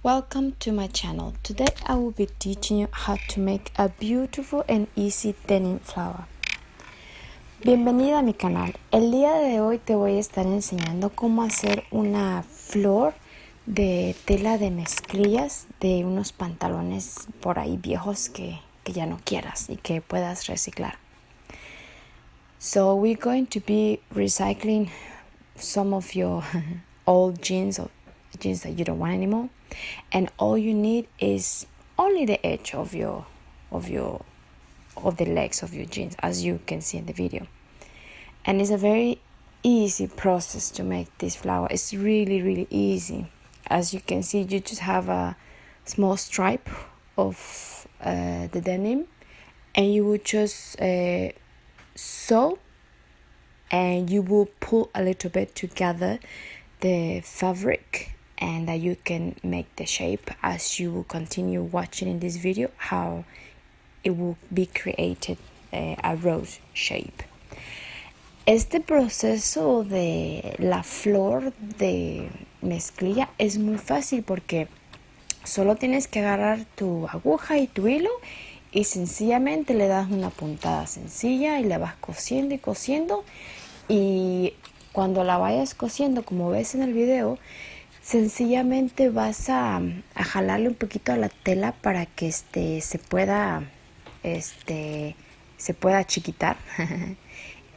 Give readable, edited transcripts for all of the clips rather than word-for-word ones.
Welcome to my channel. Today I will be teaching you how to make a beautiful and easy denim flower. Bienvenida a mi canal. El día de hoy te voy a estar enseñando cómo hacer una flor de tela de mezclillas de unos pantalones por ahí viejos que ya no quieras y que puedas reciclar. So we're going to be recycling some of your old jeans or jeans that you don't want anymore, and all you need is only the edge of the legs of your jeans, as you can see in the video. And it's a very easy process to make this flower. It's really easy. As you can see, you just have a small stripe of the denim, and you would just sew, and you will pull a little bit together the fabric, and that you can make the shape as you will continue watching in this video how it will be created a rose shape. Este proceso de la flor de mezclilla es muy fácil porque solo tienes que agarrar tu aguja y tu hilo y sencillamente le das una puntada sencilla y la vas cosiendo y cosiendo, y cuando la vayas cosiendo, como ves en el video, sencillamente vas a jalarle un poquito a la tela para que se pueda chiquitar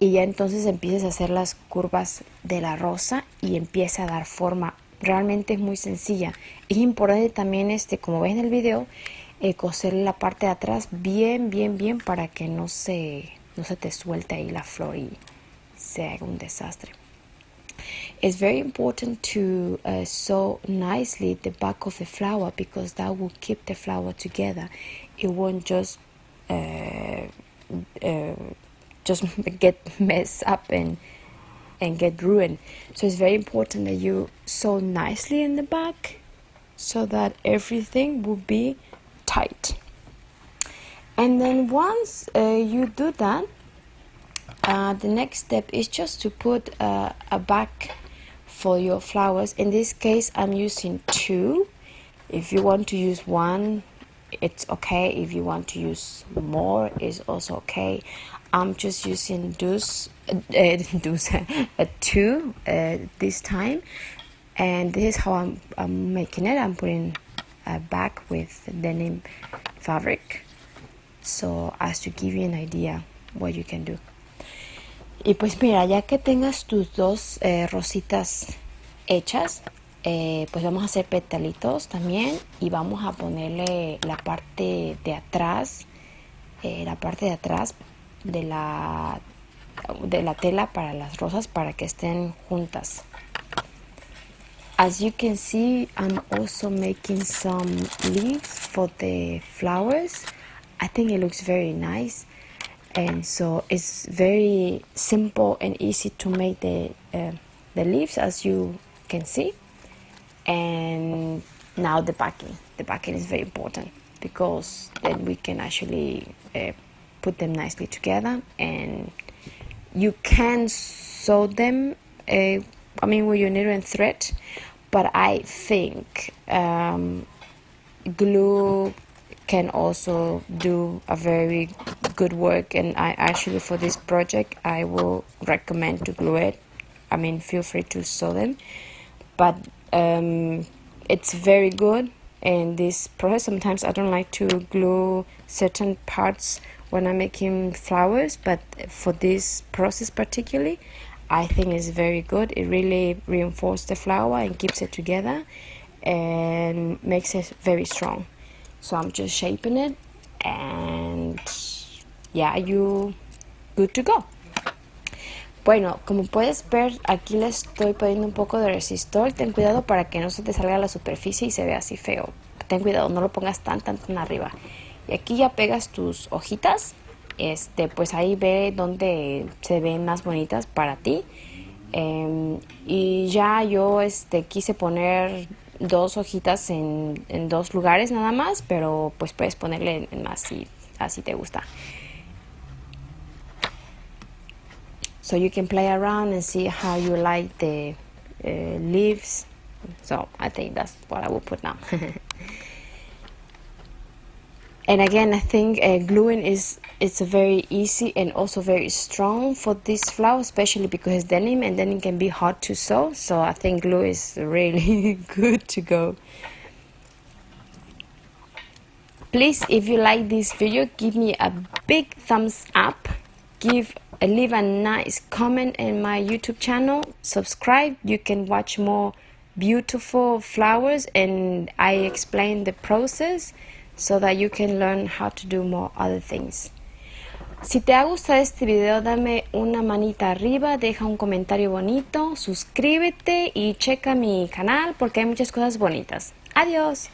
y ya entonces empieces a hacer las curvas de la rosa y empieza a dar forma. Realmente es muy sencilla. Es importante también, como ves en el video, coser la parte de atrás bien para que no se te suelte ahí la flor y se haga un desastre. It's very important to sew nicely the back of the flower because that will keep the flower together. It won't just get messed up and get ruined. So it's very important that you sew nicely in the back so that everything will be tight. And then once you do that, the next step is just to put a back for your flowers. In this case, I'm using 2. If you want to use 1, it's okay. If you want to use more, it's also okay. I'm just using 2 this time, and this is how I'm making it. I'm putting a back with denim fabric, so as to give you an idea what you can do. Y pues mira, ya que tengas tus dos rositas hechas, pues vamos a hacer petalitos también y vamos a ponerle la parte de atrás de la tela para las rosas para que estén juntas. As you can see, I'm also making some leaves for the flowers. I think it looks very nice. And so it's very simple and easy to make the leaves, as you can see. And now the backing is very important because then we can actually put them nicely together, and you can sew them with your needle and thread, but I think glue can also do a very good work, and I actually, for this project, I will recommend to glue it. Feel free to sew them, but it's very good in this process. Sometimes I don't like to glue certain parts when I'm making flowers, but for this process particularly, I think it's very good. It really reinforces the flower and keeps it together and makes it very strong. So I'm just shaping it, and yeah, you good to go. Bueno, como puedes ver, aquí le estoy poniendo un poco de resistor. Ten cuidado para que no se te salga la superficie y se vea así feo. Ten cuidado, no lo pongas tan arriba. Y aquí ya pegas tus hojitas. Pues ahí ve donde se ven más bonitas para ti. Y ya yo quise poner 2 hojitas en 2 lugares nada más, pero pues puedes ponerle más si así te gusta. So you can play around and see how you like the leaves So I think that's what I will put now. And again, I think gluing it's a very easy and also very strong for this flower, especially because it's denim, and denim can be hard to sew. So I think glue is really good to go. Please, if you like this video, give me a big thumbs up. Leave a nice comment in my YouTube channel. Subscribe. You can watch more beautiful flowers, and I explain the process so that you can learn how to do more other things. Si te ha gustado este video, dame una manita arriba, deja un comentario bonito, suscríbete y checa mi canal porque hay muchas cosas bonitas. Adiós.